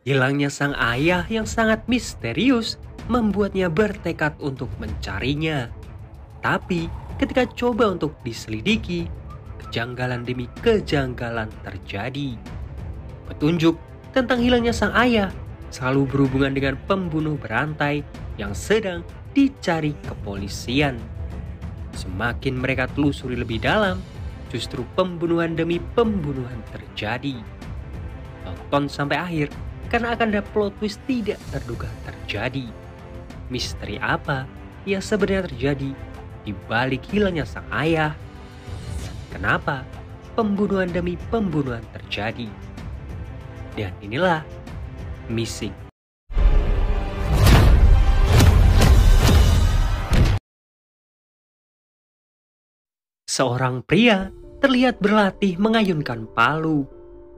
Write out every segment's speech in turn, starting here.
Hilangnya sang ayah yang sangat misterius membuatnya bertekad untuk mencarinya. Tapi ketika coba untuk diselidiki, kejanggalan demi kejanggalan terjadi. Petunjuk tentang hilangnya sang ayah selalu berhubungan dengan pembunuh berantai yang sedang dicari kepolisian. Semakin mereka telusuri lebih dalam, justru pembunuhan demi pembunuhan terjadi. Tonton sampai akhir karena akan ada plot twist tidak terduga terjadi. Misteri apa yang sebenarnya terjadi di balik hilangnya sang ayah? Kenapa pembunuhan demi pembunuhan terjadi? Dan inilah Missing. Seorang pria terlihat berlatih mengayunkan palu.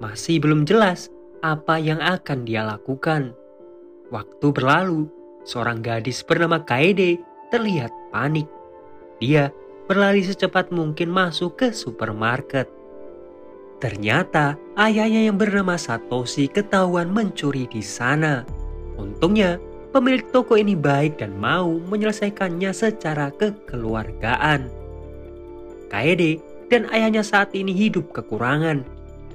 Masih belum jelas apa yang akan dia lakukan. Waktu berlalu, seorang gadis bernama Kaede terlihat panik. Dia berlari secepat mungkin masuk ke supermarket. Ternyata ayahnya yang bernama Satoshi ketahuan mencuri di sana. Untungnya pemilik toko ini baik dan mau menyelesaikannya secara kekeluargaan. Kaede dan ayahnya saat ini hidup kekurangan.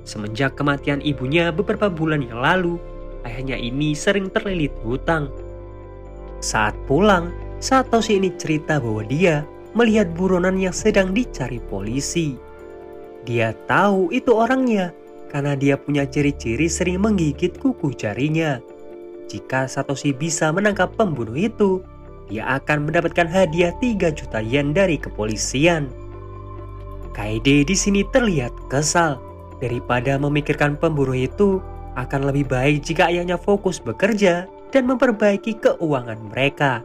Semenjak kematian ibunya beberapa bulan yang lalu, ayahnya ini sering terlilit hutang. Saat pulang, Satoshi ini cerita bahwa dia melihat buronan yang sedang dicari polisi. Dia tahu itu orangnya karena dia punya ciri-ciri sering menggigit kuku jarinya. Jika Satoshi bisa menangkap pembunuh itu, dia akan mendapatkan hadiah 3 juta yen dari kepolisian. Kaede di sini terlihat kesal. Daripada memikirkan pembunuh itu, akan lebih baik jika ayahnya fokus bekerja dan memperbaiki keuangan mereka.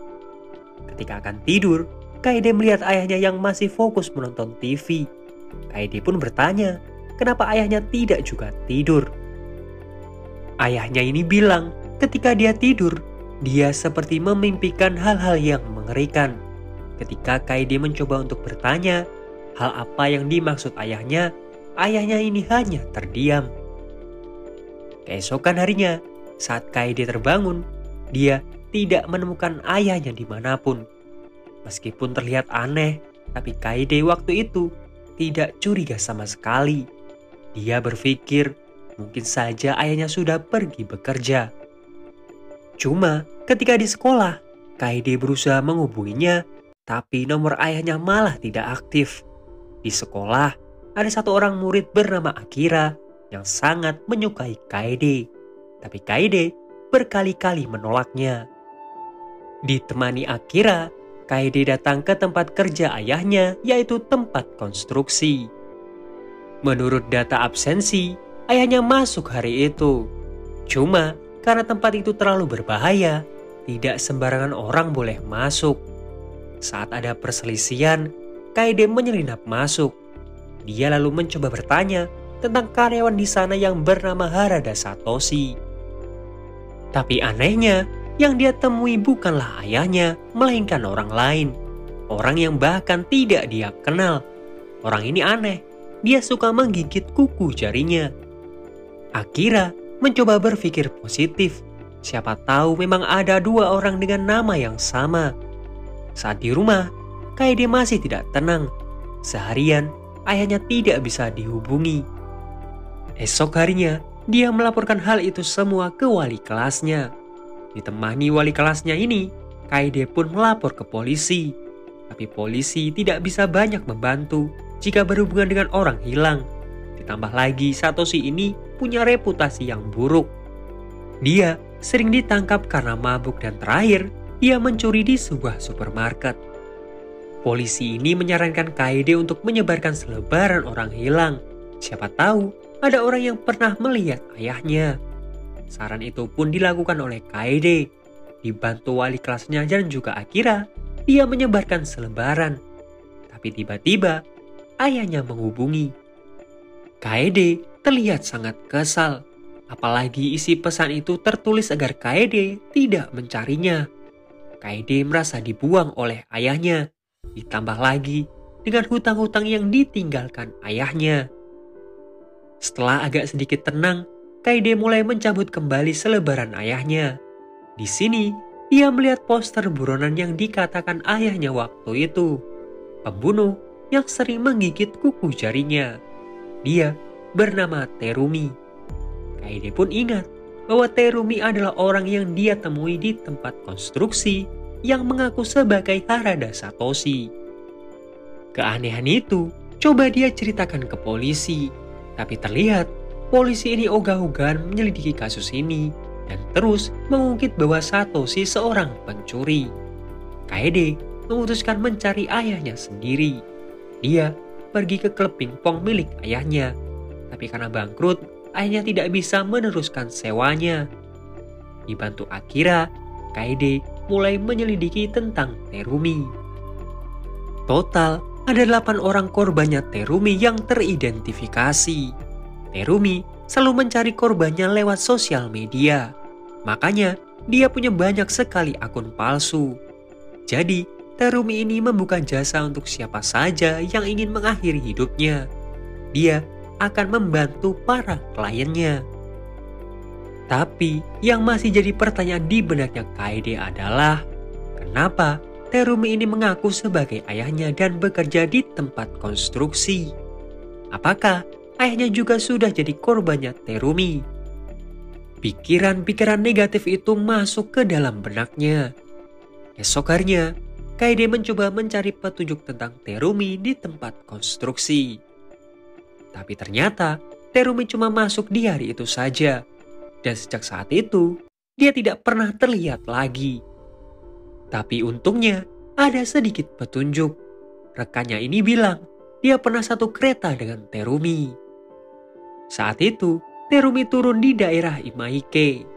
Ketika akan tidur, Kaede melihat ayahnya yang masih fokus menonton TV. Kaede pun bertanya, kenapa ayahnya tidak juga tidur. Ayahnya ini bilang, ketika dia tidur, dia seperti memimpikan hal-hal yang mengerikan. Ketika Kaede mencoba untuk bertanya, hal apa yang dimaksud ayahnya ini hanya terdiam. Keesokan harinya, saat Kaede terbangun, dia tidak menemukan ayahnya dimanapun. Meskipun terlihat aneh, tapi Kaede waktu itu tidak curiga sama sekali. Dia berpikir mungkin saja ayahnya sudah pergi bekerja. Cuma ketika di sekolah, Kaede berusaha menghubunginya, tapi nomor ayahnya malah tidak aktif. Di sekolah, ada satu orang murid bernama Akira yang sangat menyukai Kaede. Tapi Kaede berkali-kali menolaknya. Ditemani Akira, Kaede datang ke tempat kerja ayahnya, yaitu tempat konstruksi. Menurut data absensi, ayahnya masuk hari itu. Cuma karena tempat itu terlalu berbahaya, tidak sembarangan orang boleh masuk. Saat ada perselisihan, Kaede menyelinap masuk. Dia lalu mencoba bertanya tentang karyawan di sana yang bernama Harada Satoshi. Tapi anehnya, yang dia temui bukanlah ayahnya, melainkan orang lain. Orang yang bahkan tidak dia kenal. Orang ini aneh, dia suka menggigit kuku jarinya. Akira mencoba berpikir positif. Siapa tahu memang ada 2 orang dengan nama yang sama. Saat di rumah, Kaede masih tidak tenang. Seharian, ayahnya tidak bisa dihubungi. Esok harinya, dia melaporkan hal itu semua ke wali kelasnya. Ditemani wali kelasnya ini, Kaede pun melapor ke polisi. Tapi polisi tidak bisa banyak membantu jika berhubungan dengan orang hilang. Ditambah lagi Satoshi ini punya reputasi yang buruk. Dia sering ditangkap karena mabuk dan terakhir, dia mencuri di sebuah supermarket. Polisi ini menyarankan Kaede untuk menyebarkan selebaran orang hilang. Siapa tahu ada orang yang pernah melihat ayahnya. Saran itu pun dilakukan oleh Kaede. Dibantu wali kelasnya dan juga Akira, dia menyebarkan selebaran. Tapi tiba-tiba ayahnya menghubungi. Kaede terlihat sangat kesal. Apalagi isi pesan itu tertulis agar Kaede tidak mencarinya. Kaede merasa dibuang oleh ayahnya. Ditambah lagi dengan hutang-hutang yang ditinggalkan ayahnya. Setelah agak sedikit tenang, Kaede mulai mencabut kembali selebaran ayahnya. Di sini, dia melihat poster buronan yang dikatakan ayahnya waktu itu. Pembunuh yang sering menggigit kuku jarinya. Dia bernama Terumi. Kaede pun ingat bahwa Terumi adalah orang yang dia temui di tempat konstruksi yang mengaku sebagai Harada Satoshi. Keanehan itu coba dia ceritakan ke polisi, tapi terlihat polisi ini ogah-ogahan menyelidiki kasus ini dan terus mengungkit bahwa Satoshi seorang pencuri. Kaede memutuskan mencari ayahnya sendiri. Dia pergi ke klub pingpong milik ayahnya, tapi karena bangkrut, ayahnya tidak bisa meneruskan sewanya. Dibantu Akira, Kaede mulai menyelidiki tentang Terumi. Total, ada 8 orang korbannya Terumi yang teridentifikasi. Terumi selalu mencari korbannya lewat sosial media. Makanya, dia punya banyak sekali akun palsu. Jadi, Terumi ini membuka jasa untuk siapa saja yang ingin mengakhiri hidupnya. Dia akan membantu para kliennya. Tapi, yang masih jadi pertanyaan di benaknya Kaede adalah, kenapa Terumi ini mengaku sebagai ayahnya dan bekerja di tempat konstruksi? Apakah ayahnya juga sudah jadi korbannya Terumi? Pikiran-pikiran negatif itu masuk ke dalam benaknya. Esok harinya, Kaede mencoba mencari petunjuk tentang Terumi di tempat konstruksi. Tapi ternyata Terumi cuma masuk di hari itu saja. Dan sejak saat itu, dia tidak pernah terlihat lagi. Tapi untungnya, ada sedikit petunjuk. Rekannya ini bilang, dia pernah satu kereta dengan Terumi. Saat itu, Terumi turun di daerah Imaike.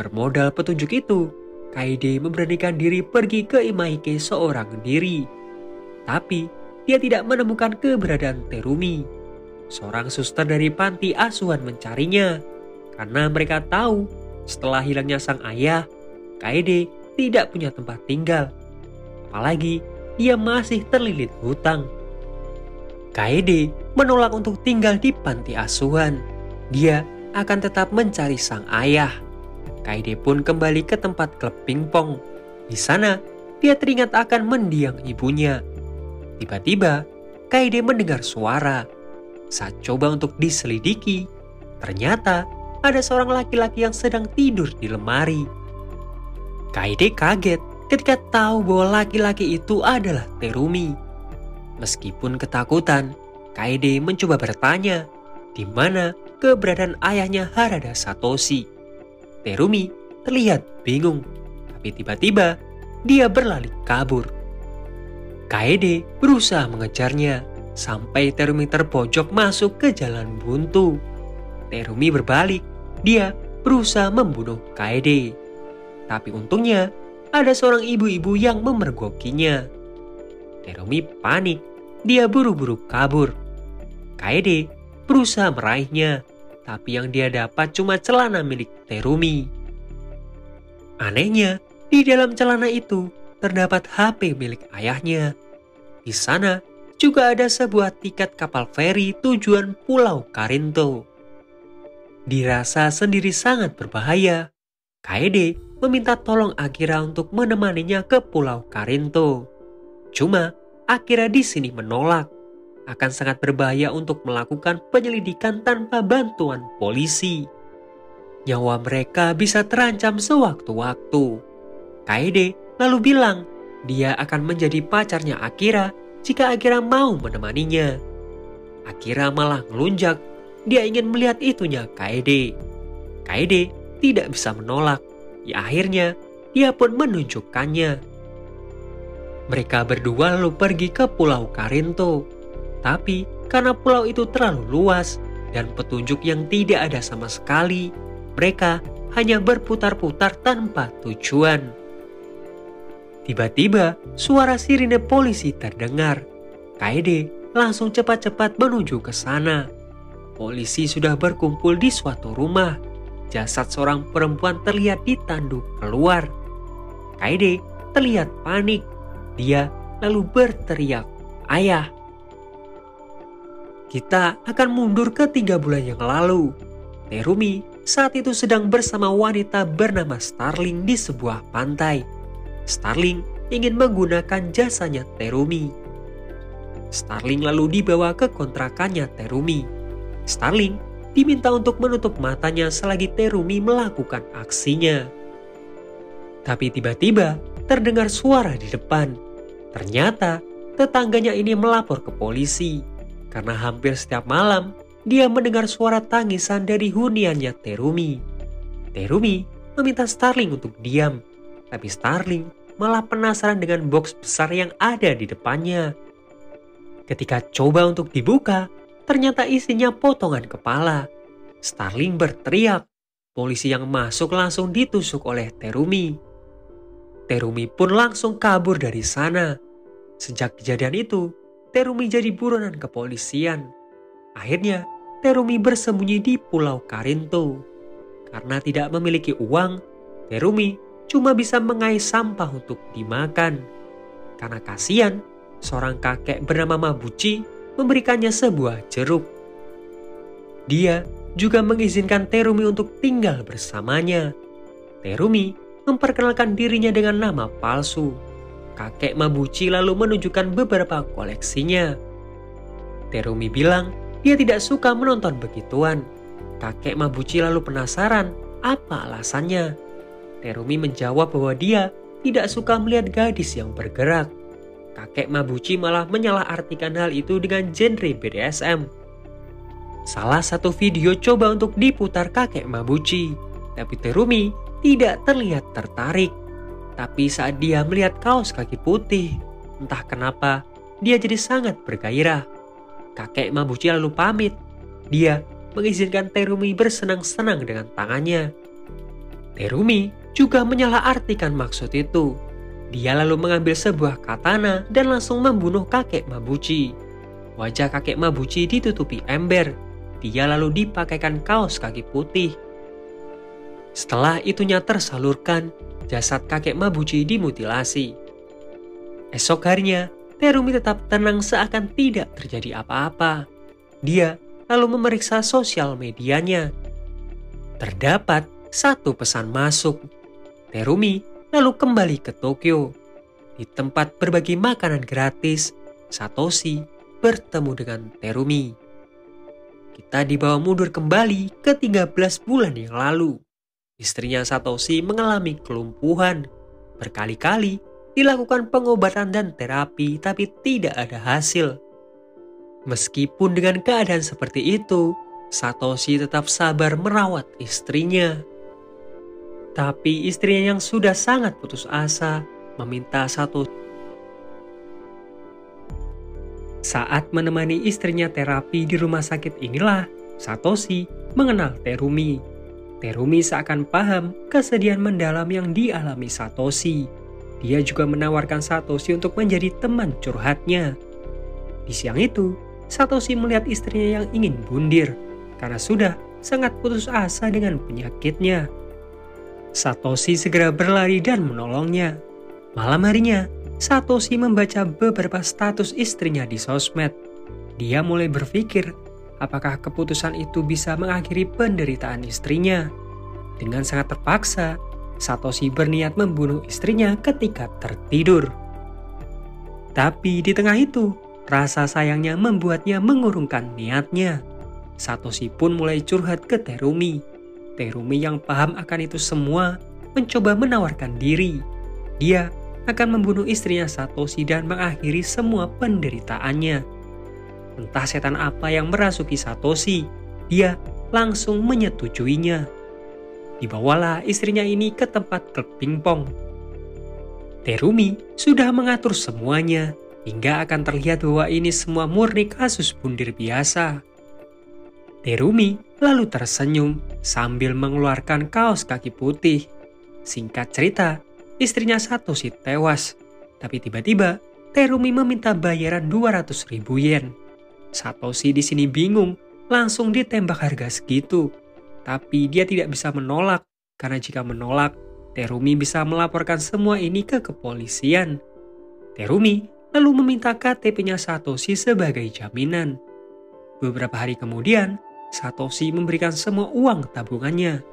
Bermodal petunjuk itu, Kaede memberanikan diri pergi ke Imaike seorang diri. Tapi, dia tidak menemukan keberadaan Terumi. Seorang suster dari panti asuhan mencarinya. Karena mereka tahu, setelah hilangnya sang ayah, Kaede tidak punya tempat tinggal. Apalagi, dia masih terlilit hutang. Kaede menolak untuk tinggal di panti asuhan. Dia akan tetap mencari sang ayah. Kaede pun kembali ke tempat klub pingpong. Di sana, dia teringat akan mendiang ibunya. Tiba-tiba, Kaede mendengar suara. Saat coba untuk diselidiki, ternyata ada seorang laki-laki yang sedang tidur di lemari. Kaede kaget ketika tahu bahwa laki-laki itu adalah Terumi. Meskipun ketakutan, Kaede mencoba bertanya di mana keberadaan ayahnya Harada Satoshi. Terumi terlihat bingung, tapi tiba-tiba dia berlari kabur. Kaede berusaha mengejarnya sampai Terumi terpojok masuk ke jalan buntu. Terumi berbalik, dia berusaha membunuh Kaede. Tapi untungnya ada seorang ibu-ibu yang memergokinya. Terumi panik, dia buru-buru kabur. Kaede berusaha meraihnya, tapi yang dia dapat cuma celana milik Terumi. Anehnya, di dalam celana itu terdapat HP milik ayahnya. Di sana juga ada sebuah tiket kapal feri tujuan Pulau Karinto. Dirasa sendiri sangat berbahaya, Kaede meminta tolong Akira untuk menemaninya ke Pulau Karinto. Cuma Akira di sini menolak. Akan sangat berbahaya untuk melakukan penyelidikan tanpa bantuan polisi. Nyawa mereka bisa terancam sewaktu-waktu. Kaede lalu bilang dia akan menjadi pacarnya Akira jika Akira mau menemaninya. Akira malah ngelunjak. Dia ingin melihat itunya Kaede. Kaede tidak bisa menolak. Akhirnya dia pun menunjukkannya. Mereka berdua lalu pergi ke Pulau Karinto. Tapi karena pulau itu terlalu luas dan petunjuk yang tidak ada sama sekali, mereka hanya berputar-putar tanpa tujuan. Tiba-tiba suara sirine polisi terdengar. Kaede langsung cepat-cepat menuju ke sana. Polisi sudah berkumpul di suatu rumah. Jasad seorang perempuan terlihat di tanduk keluar. Kaede terlihat panik. Dia lalu berteriak, "Ayah!" Kita akan mundur ke 3 bulan yang lalu. Terumi saat itu sedang bersama wanita bernama Starling di sebuah pantai. Starling ingin menggunakan jasanya Terumi. Starling lalu dibawa ke kontrakannya Terumi. Starling diminta untuk menutup matanya selagi Terumi melakukan aksinya. Tapi tiba-tiba terdengar suara di depan. Ternyata tetangganya ini melapor ke polisi karena hampir setiap malam dia mendengar suara tangisan dari huniannya Terumi. Terumi meminta Starling untuk diam, tapi Starling malah penasaran dengan box besar yang ada di depannya. Ketika coba untuk dibuka, ternyata isinya potongan kepala. Starling berteriak. Polisi yang masuk langsung ditusuk oleh Terumi. Terumi pun langsung kabur dari sana. Sejak kejadian itu, Terumi jadi buronan kepolisian. Akhirnya, Terumi bersembunyi di Pulau Karinto. Karena tidak memiliki uang, Terumi cuma bisa mengais sampah untuk dimakan. Karena kasihan, seorang kakek bernama Mabuchi memberikannya sebuah jeruk. Dia juga mengizinkan Terumi untuk tinggal bersamanya. Terumi memperkenalkan dirinya dengan nama palsu. Kakek Mabuchi lalu menunjukkan beberapa koleksinya. Terumi bilang dia tidak suka menonton begituan. Kakek Mabuchi lalu penasaran apa alasannya. Terumi menjawab bahwa dia tidak suka melihat gadis yang bergerak. Kakek Mabuchi malah menyalahartikan hal itu dengan genre BDSM. Salah satu video coba untuk diputar kakek Mabuchi, tapi Terumi tidak terlihat tertarik. Tapi saat dia melihat kaos kaki putih, entah kenapa dia jadi sangat bergairah. Kakek Mabuchi lalu pamit. Dia mengizinkan Terumi bersenang-senang dengan tangannya. Terumi juga menyalahartikan maksud itu. Dia lalu mengambil sebuah katana dan langsung membunuh kakek Mabuchi. Wajah kakek Mabuchi ditutupi ember. Dia lalu dipakaikan kaos kaki putih. Setelah itunya tersalurkan, jasad kakek Mabuchi dimutilasi. Esok harinya, Terumi tetap tenang seakan tidak terjadi apa-apa. Dia lalu memeriksa sosial medianya. Terdapat satu pesan masuk. Terumi lalu kembali ke Tokyo. Di tempat berbagi makanan gratis, Satoshi bertemu dengan Terumi. Kita dibawa mundur kembali ke 13 bulan yang lalu. Istrinya Satoshi mengalami kelumpuhan. Berkali-kali dilakukan pengobatan dan terapi tapi tidak ada hasil. Meskipun dengan keadaan seperti itu, Satoshi tetap sabar merawat istrinya. Tapi istrinya yang sudah sangat putus asa meminta Satoshi. Saat menemani istrinya terapi di rumah sakit inilah, Satoshi mengenal Terumi. Terumi seakan paham kesedihan mendalam yang dialami Satoshi. Dia juga menawarkan Satoshi untuk menjadi teman curhatnya. Di siang itu, Satoshi melihat istrinya yang ingin bundir karena sudah sangat putus asa dengan penyakitnya. Satoshi segera berlari dan menolongnya. Malam harinya, Satoshi membaca beberapa status istrinya di sosmed. Dia mulai berpikir, apakah keputusan itu bisa mengakhiri penderitaan istrinya? Dengan sangat terpaksa, Satoshi berniat membunuh istrinya ketika tertidur. Tapi di tengah itu, rasa sayangnya membuatnya mengurungkan niatnya. Satoshi pun mulai curhat ke Terumi. Terumi yang paham akan itu semua mencoba menawarkan diri. Dia akan membunuh istrinya Satoshi dan mengakhiri semua penderitaannya. Entah setan apa yang merasuki Satoshi, dia langsung menyetujuinya. Dibawalah istrinya ini ke tempat klub pingpong. Terumi sudah mengatur semuanya, hingga akan terlihat bahwa ini semua murni kasus bundir biasa. Terumi lalu tersenyum sambil mengeluarkan kaos kaki putih. Singkat cerita, istrinya Satoshi tewas. Tapi tiba-tiba, Terumi meminta bayaran 200.000 yen. Satoshi di sini bingung, langsung ditembak harga segitu. Tapi dia tidak bisa menolak, karena jika menolak, Terumi bisa melaporkan semua ini ke kepolisian. Terumi lalu meminta KTP-nya Satoshi sebagai jaminan. Beberapa hari kemudian, Satoshi memberikan semua uang tabungannya.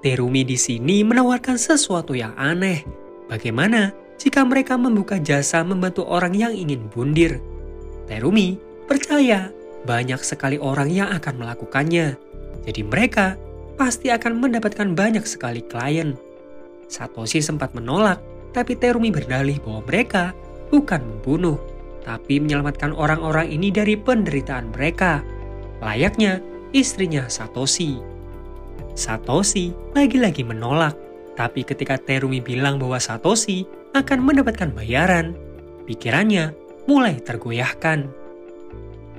Terumi di sini menawarkan sesuatu yang aneh. Bagaimana jika mereka membuka jasa membantu orang yang ingin bundir? Terumi percaya banyak sekali orang yang akan melakukannya. Jadi mereka pasti akan mendapatkan banyak sekali klien. Satoshi sempat menolak, tapi Terumi berdalih bahwa mereka bukan membunuh, tapi menyelamatkan orang-orang ini dari penderitaan mereka. Layaknya istrinya Satoshi. Satoshi lagi-lagi menolak, tapi ketika Terumi bilang bahwa Satoshi akan mendapatkan bayaran, pikirannya mulai tergoyahkan.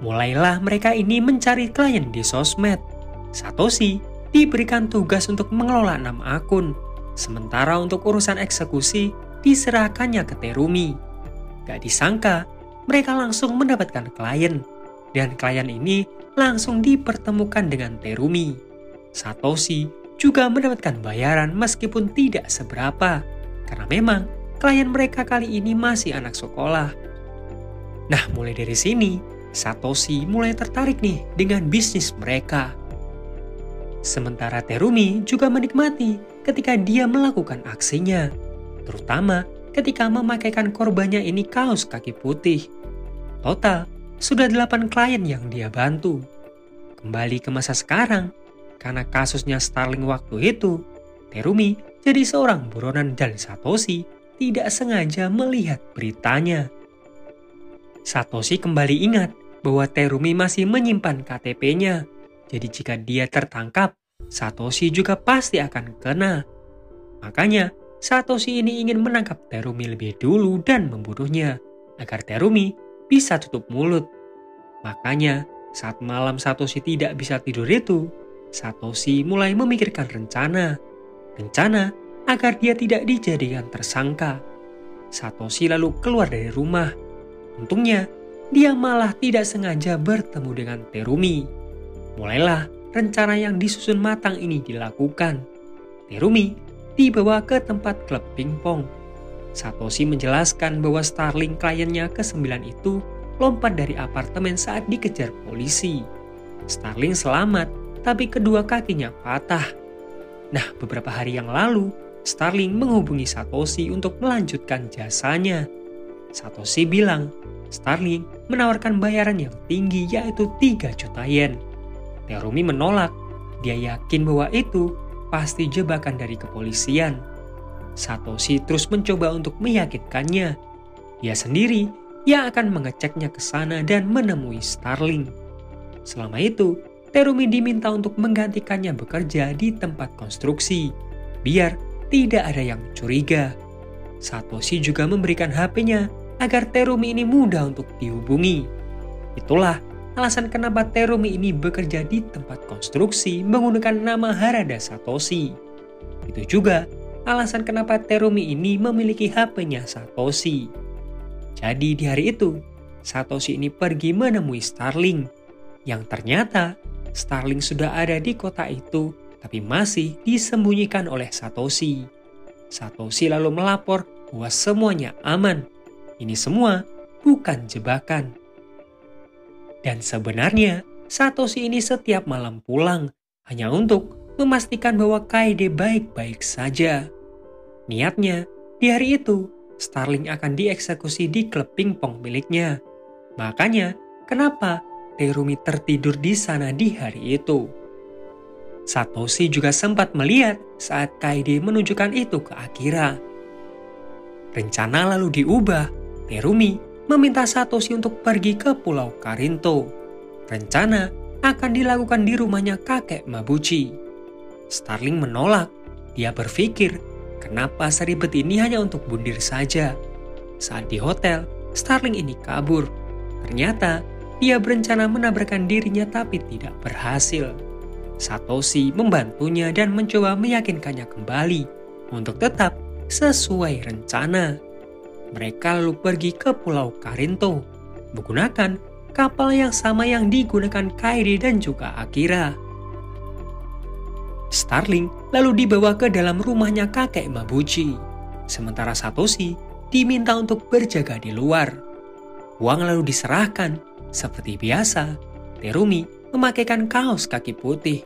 Mulailah mereka ini mencari klien di sosmed. Satoshi diberikan tugas untuk mengelola 6 akun, sementara untuk urusan eksekusi diserahkannya ke Terumi. Gak disangka, mereka langsung mendapatkan klien, dan klien ini langsung dipertemukan dengan Terumi. Satoshi juga mendapatkan bayaran meskipun tidak seberapa, karena memang klien mereka kali ini masih anak sekolah. Nah, mulai dari sini, Satoshi mulai tertarik nih dengan bisnis mereka. Sementara Terumi juga menikmati ketika dia melakukan aksinya, terutama ketika memakaikan korbannya ini kaos kaki putih. Total, sudah 8 klien yang dia bantu. Kembali ke masa sekarang, karena kasusnya Starling waktu itu, Terumi jadi seorang buronan dan Satoshi tidak sengaja melihat beritanya. Satoshi kembali ingat bahwa Terumi masih menyimpan KTP-nya. Jadi jika dia tertangkap, Satoshi juga pasti akan kena. Makanya, Satoshi ini ingin menangkap Terumi lebih dulu dan membunuhnya, agar Terumi bisa tutup mulut. Makanya, saat malam Satoshi tidak bisa tidur itu, Satoshi mulai memikirkan rencana agar dia tidak dijadikan tersangka. Satoshi lalu keluar dari rumah. Untungnya, dia malah tidak sengaja bertemu dengan Terumi. Mulailah rencana yang disusun matang ini dilakukan. Terumi dibawa ke tempat klub pingpong. Satoshi menjelaskan bahwa Starling kliennya ke-9 itu lompat dari apartemen saat dikejar polisi. Starling selamat, tapi kedua kakinya patah. Nah, beberapa hari yang lalu, Starling menghubungi Satoshi untuk melanjutkan jasanya. Satoshi bilang, Starling menawarkan bayaran yang tinggi yaitu 3 juta yen. Terumi menolak, dia yakin bahwa itu pasti jebakan dari kepolisian. Satoshi terus mencoba untuk meyakinkannya. Dia sendiri yang akan mengeceknya ke sana dan menemui Starling. Selama itu, Terumi diminta untuk menggantikannya bekerja di tempat konstruksi, biar tidak ada yang curiga. Satoshi juga memberikan HP-nya agar Terumi ini mudah untuk dihubungi. Itulah alasan kenapa Terumi ini bekerja di tempat konstruksi menggunakan nama Harada Satoshi. Itu juga alasan kenapa Terumi ini memiliki HP-nya Satoshi. Jadi di hari itu, Satoshi ini pergi menemui Starling, yang ternyata Starling sudah ada di kota itu, tapi masih disembunyikan oleh Satoshi. Satoshi lalu melapor bahwa semuanya aman. Ini semua bukan jebakan. Dan sebenarnya, Satoshi ini setiap malam pulang, hanya untuk memastikan bahwa Kaede baik-baik saja. Niatnya, di hari itu, Starling akan dieksekusi di klub pingpong miliknya. Makanya, kenapa Terumi tertidur di sana di hari itu. Satoshi juga sempat melihat saat Kaede menunjukkan itu ke Akira. Rencana lalu diubah. Terumi meminta Satoshi untuk pergi ke Pulau Karinto. Rencana akan dilakukan di rumahnya kakek Mabuchi. Starling menolak. Dia berpikir, kenapa seribet ini hanya untuk bundir saja. Saat di hotel, Starling ini kabur. Ternyata, dia berencana menabrakkan dirinya tapi tidak berhasil. Satoshi membantunya dan mencoba meyakinkannya kembali untuk tetap sesuai rencana. Mereka lalu pergi ke Pulau Karinto menggunakan kapal yang sama yang digunakan Kaede dan juga Akira. Starling lalu dibawa ke dalam rumahnya kakek Mabuchi, sementara Satoshi diminta untuk berjaga di luar. Uang lalu diserahkan. Seperti biasa, Terumi memakaikan kaos kaki putih.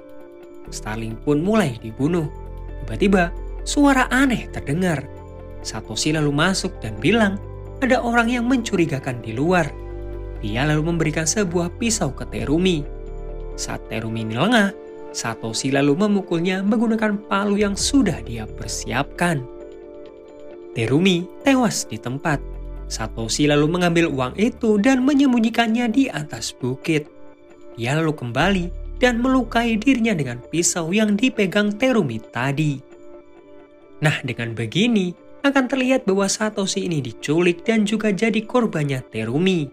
Starling pun mulai dibunuh. Tiba-tiba suara aneh terdengar. Satoshi lalu masuk dan bilang ada orang yang mencurigakan di luar. Dia lalu memberikan sebuah pisau ke Terumi. Saat Terumi ini lengah, Satoshi lalu memukulnya menggunakan palu yang sudah dia persiapkan. Terumi tewas di tempat. Satoshi lalu mengambil uang itu dan menyembunyikannya di atas bukit. Dia lalu kembali dan melukai dirinya dengan pisau yang dipegang Terumi tadi. Nah, dengan begini akan terlihat bahwa Satoshi ini diculik dan juga jadi korbannya Terumi.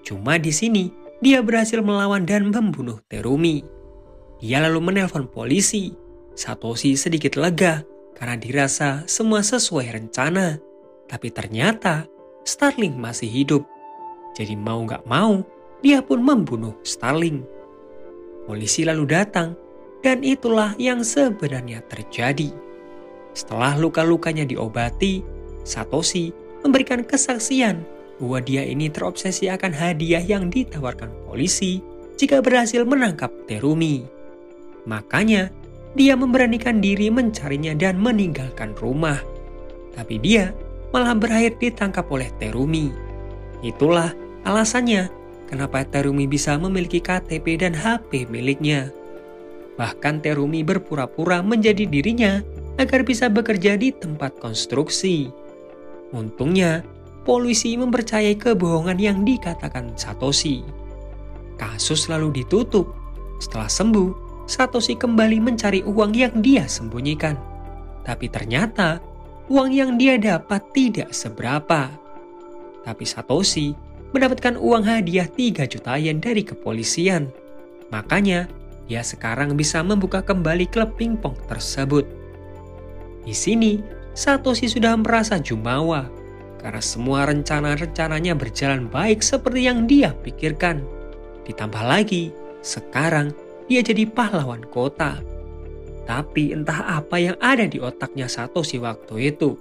Cuma di sini dia berhasil melawan dan membunuh Terumi. Dia lalu menelpon polisi. Satoshi sedikit lega karena dirasa semua sesuai rencana. Tapi ternyata Starling masih hidup. Jadi mau gak mau, dia pun membunuh Starling. Polisi lalu datang dan itulah yang sebenarnya terjadi. Setelah luka-lukanya diobati, Satoshi memberikan kesaksian bahwa dia ini terobsesi akan hadiah yang ditawarkan polisi jika berhasil menangkap Terumi. Makanya, dia memberanikan diri mencarinya dan meninggalkan rumah. Tapi dia malah berakhir ditangkap oleh Terumi. Itulah alasannya kenapa Terumi bisa memiliki KTP dan HP miliknya. Bahkan Terumi berpura-pura menjadi dirinya agar bisa bekerja di tempat konstruksi. Untungnya, polisi mempercayai kebohongan yang dikatakan Satoshi. Kasus lalu ditutup. Setelah sembuh, Satoshi kembali mencari uang yang dia sembunyikan. Tapi ternyata, uang yang dia dapat tidak seberapa. Tapi Satoshi mendapatkan uang hadiah 3 juta yen dari kepolisian. Makanya, dia sekarang bisa membuka kembali klub pingpong tersebut. Di sini, Satoshi sudah merasa jumawa karena semua rencana-rencananya berjalan baik seperti yang dia pikirkan. Ditambah lagi, sekarang dia jadi pahlawan kota. Tapi entah apa yang ada di otaknya Satoshi waktu itu.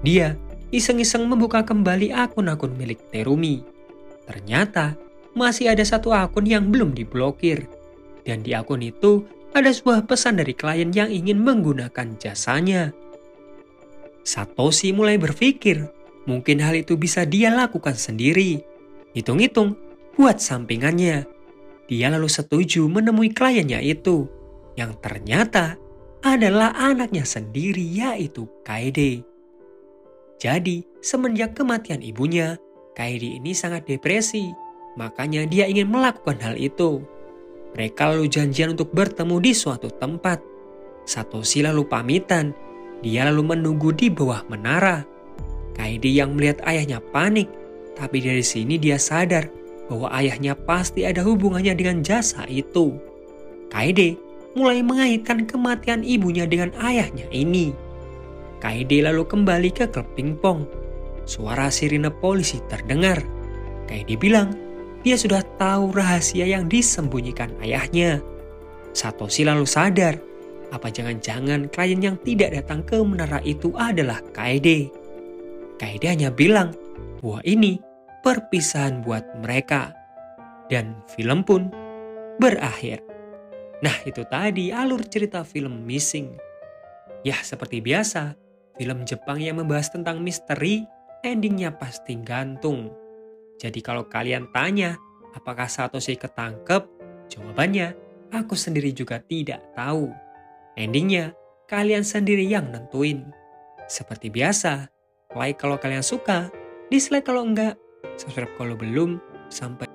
Dia iseng-iseng membuka kembali akun-akun milik Terumi. Ternyata masih ada satu akun yang belum diblokir. Dan di akun itu ada sebuah pesan dari klien yang ingin menggunakan jasanya. Satoshi mulai berpikir, mungkin hal itu bisa dia lakukan sendiri. Hitung-hitung, buat sampingannya. Dia lalu setuju menemui kliennya itu, yang ternyata adalah anaknya sendiri, yaitu Kaede. Jadi, semenjak kematian ibunya, Kaede ini sangat depresi. Makanya dia ingin melakukan hal itu. Mereka lalu janjian untuk bertemu di suatu tempat. Satoshi lalu pamitan. Dia lalu menunggu di bawah menara. Kaede yang melihat ayahnya panik. Tapi dari sini dia sadar bahwa ayahnya pasti ada hubungannya dengan jasa itu. Kaede mulai mengaitkan kematian ibunya dengan ayahnya ini. Kaede lalu kembali ke klub pingpong. Suara sirine polisi terdengar. Kaede bilang dia sudah tahu rahasia yang disembunyikan ayahnya. Satoshi lalu sadar, apa jangan-jangan klien yang tidak datang ke menara itu adalah Kaede. Kaede hanya bilang bahwa ini perpisahan buat mereka. Dan film pun berakhir. Nah, itu tadi alur cerita film Missing. Ya, seperti biasa, film Jepang yang membahas tentang misteri, endingnya pasti gantung. Jadi kalau kalian tanya, apakah Satoshi ketangkep? Jawabannya, aku sendiri juga tidak tahu. Endingnya, kalian sendiri yang nentuin. Seperti biasa, like kalau kalian suka, dislike kalau enggak, subscribe kalau belum. Sampai